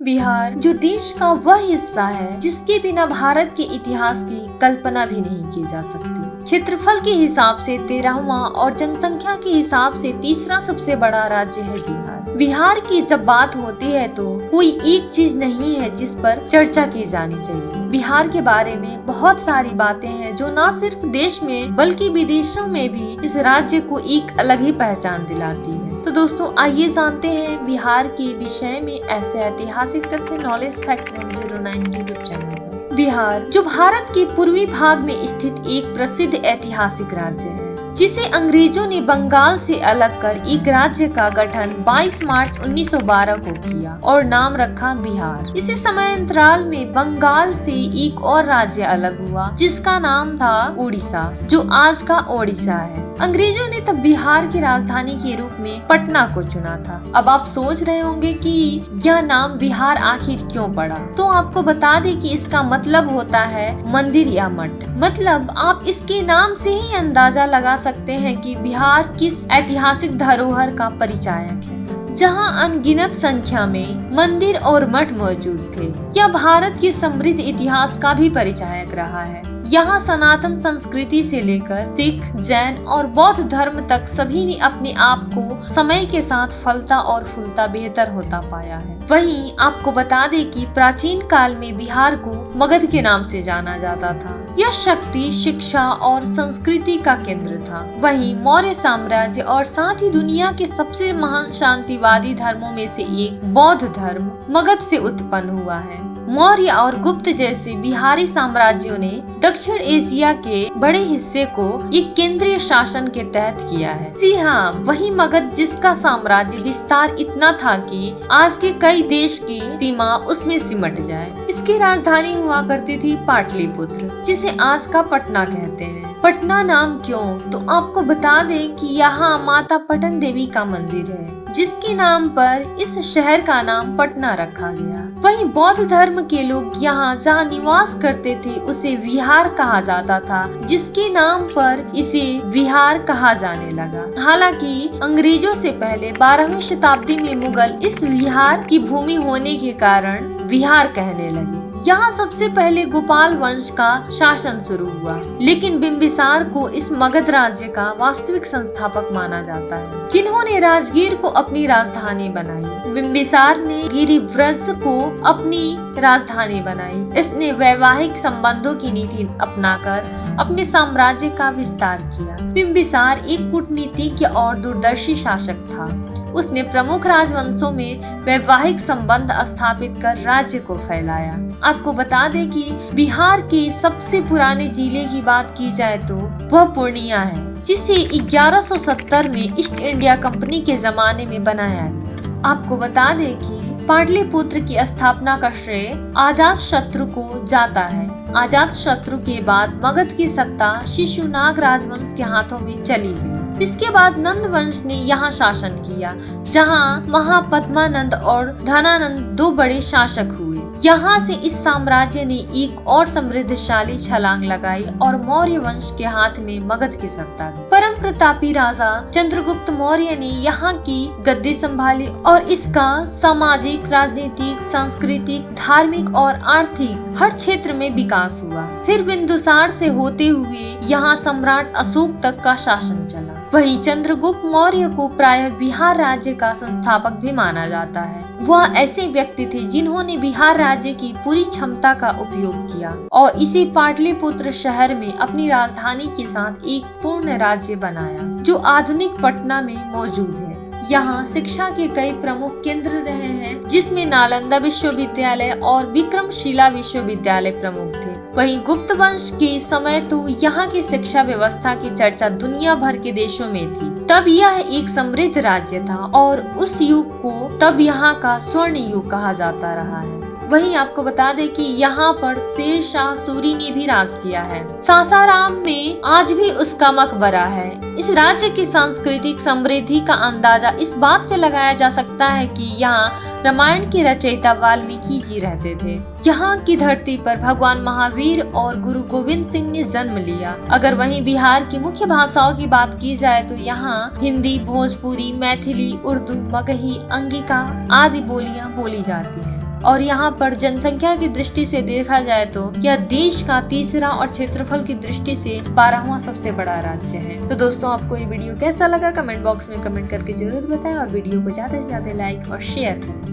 बिहार जो देश का वह हिस्सा है जिसके बिना भारत के इतिहास की कल्पना भी नहीं की जा सकती। क्षेत्रफल के हिसाब से 13वां और जनसंख्या के हिसाब से तीसरा सबसे बड़ा राज्य है बिहार। बिहार की जब बात होती है तो कोई एक चीज नहीं है जिस पर चर्चा की जानी चाहिए। बिहार के बारे में बहुत सारी बातें हैं जो न सिर्फ देश में बल्कि विदेशों में भी इस राज्य को एक अलग ही पहचान दिलाती है। तो दोस्तों आइए जानते हैं बिहार के विषय में ऐसे ऐतिहासिक तथ्य नॉलेज फैक्ट 109 के यूट्यूब चैनल पर। बिहार जो भारत के पूर्वी भाग में स्थित एक प्रसिद्ध ऐतिहासिक राज्य है जिसे अंग्रेजों ने बंगाल से अलग कर एक राज्य का गठन 22 मार्च 1912 को किया और नाम रखा बिहार। इसी समय अंतराल में बंगाल से एक और राज्य अलग हुआ जिसका नाम था उड़ीसा, जो आज का ओडिशा है। अंग्रेजों ने तब बिहार की राजधानी के रूप में पटना को चुना था। अब आप सोच रहे होंगे कि यह नाम बिहार आखिर क्यों पड़ा, तो आपको बता दें कि इसका मतलब होता है मंदिर या मठ। मतलब आप इसके नाम से ही अंदाजा लगा सकते हैं कि बिहार किस ऐतिहासिक धरोहर का परिचायक है, जहां अनगिनत संख्या में मंदिर और मठ मौजूद थे। यह भारत के समृद्ध इतिहास का भी परिचायक रहा है। यहाँ सनातन संस्कृति से लेकर सिख, जैन और बौद्ध धर्म तक सभी ने अपने आप को समय के साथ फलता और फूलता बेहतर होता पाया है। वहीं आपको बता दें कि प्राचीन काल में बिहार को मगध के नाम से जाना जाता था। यह शक्ति, शिक्षा और संस्कृति का केंद्र था। वहीं मौर्य साम्राज्य और साथ ही दुनिया के सबसे महान शांतिवादी धर्मों में से एक बौद्ध धर्म मगध से उत्पन्न हुआ है। मौर्य और गुप्त जैसे बिहारी साम्राज्यों ने दक्षिण एशिया के बड़े हिस्से को एक केंद्रीय शासन के तहत किया है। जी हाँ, वही मगध जिसका साम्राज्य विस्तार इतना था कि आज के कई देश की सीमा उसमें सिमट जाए। इसकी राजधानी हुआ करती थी पाटलिपुत्र, जिसे आज का पटना कहते हैं। पटना नाम क्यों, तो आपको बता दें कि यहाँ माता पटन देवी का मंदिर है जिसके नाम पर इस शहर का नाम पटना रखा गया। वहीं बौद्ध धर्म के लोग यहाँ जहाँ निवास करते थे उसे विहार कहा जाता था, जिसके नाम पर इसे विहार कहा जाने लगा। हालांकि अंग्रेजों से पहले 12वीं शताब्दी में मुगल इस विहार की भूमि होने के कारण विहार कहने लगे। यहाँ सबसे पहले गोपाल वंश का शासन शुरू हुआ, लेकिन बिंबिसार को इस मगध राज्य का वास्तविक संस्थापक माना जाता है, जिन्होंने राजगीर को अपनी राजधानी बनाई। बिंबिसार ने गिरिव्रज को अपनी राजधानी बनाई। इसने वैवाहिक संबंधों की नीति अपनाकर अपने साम्राज्य का विस्तार किया। बिंबिसार एक कूटनीतिज्ञ और दूरदर्शी शासक था। उसने प्रमुख राजवंशों में वैवाहिक संबंध स्थापित कर राज्य को फैलाया। आपको बता दें कि बिहार के सबसे पुराने जिले की बात की जाए तो वह पूर्णिया है, जिसे 1170 में ईस्ट इंडिया कंपनी के जमाने में बनाया गया। आपको बता दें कि पाटलिपुत्र की स्थापना का श्रेय अजातशत्रु को जाता है। अजातशत्रु के बाद मगध की सत्ता शिशुनाग राजवंश के हाथों में चली गई। इसके बाद नंद वंश ने यहाँ शासन किया, जहाँ महापद्मानंद और धनानंद दो बड़े शासक हुए। यहाँ से इस साम्राज्य ने एक और समृद्धशाली छलांग लगाई और मौर्य वंश के हाथ में मगध की सत्ता गई। परम प्रतापी राजा चंद्रगुप्त मौर्य ने यहाँ की गद्दी संभाली और इसका सामाजिक, राजनीतिक, सांस्कृतिक, धार्मिक और आर्थिक हर क्षेत्र में विकास हुआ। फिर बिंदुसार से होते हुए यहाँ सम्राट अशोक तक का शासन चला। वहीं चंद्रगुप्त मौर्य को प्रायः बिहार राज्य का संस्थापक भी माना जाता है। वह ऐसे व्यक्ति थे जिन्होंने बिहार राज्य की पूरी क्षमता का उपयोग किया और इसे पाटलिपुत्र शहर में अपनी राजधानी के साथ एक पूर्ण राज्य बनाया, जो आधुनिक पटना में मौजूद है। यहाँ शिक्षा के कई प्रमुख केंद्र रहे हैं, जिसमें नालंदा विश्वविद्यालय और विक्रमशिला विश्वविद्यालय प्रमुख थे। वहीं गुप्त वंश के समय तो यहाँ की शिक्षा व्यवस्था की चर्चा दुनिया भर के देशों में थी। तब यह एक समृद्ध राज्य था और उस युग को तब यहाँ का स्वर्ण युग कहा जाता रहा है। वहीं आपको बता दें कि यहाँ पर शेर शाह सूरी ने भी राज किया है। सासाराम में आज भी उसका मकबरा है। इस राज्य की सांस्कृतिक समृद्धि का अंदाजा इस बात से लगाया जा सकता है कि यहाँ रामायण के रचयिता वाल्मीकि जी रहते थे। यहाँ की धरती पर भगवान महावीर और गुरु गोविंद सिंह ने जन्म लिया। अगर वहीं बिहार की मुख्य भाषाओं की बात की जाए तो यहाँ हिंदी, भोजपुरी, मैथिली, उर्दू, मगही, अंगिका आदि बोलियां बोली जाती हैं। और यहाँ पर जनसंख्या की दृष्टि से देखा जाए तो यह देश का तीसरा और क्षेत्रफल की दृष्टि से 12वां सबसे बड़ा राज्य है। तो दोस्तों, आपको ये वीडियो कैसा लगा कमेंट बॉक्स में कमेंट करके जरूर बताएं और वीडियो को ज्यादा से ज्यादा लाइक और शेयर करें।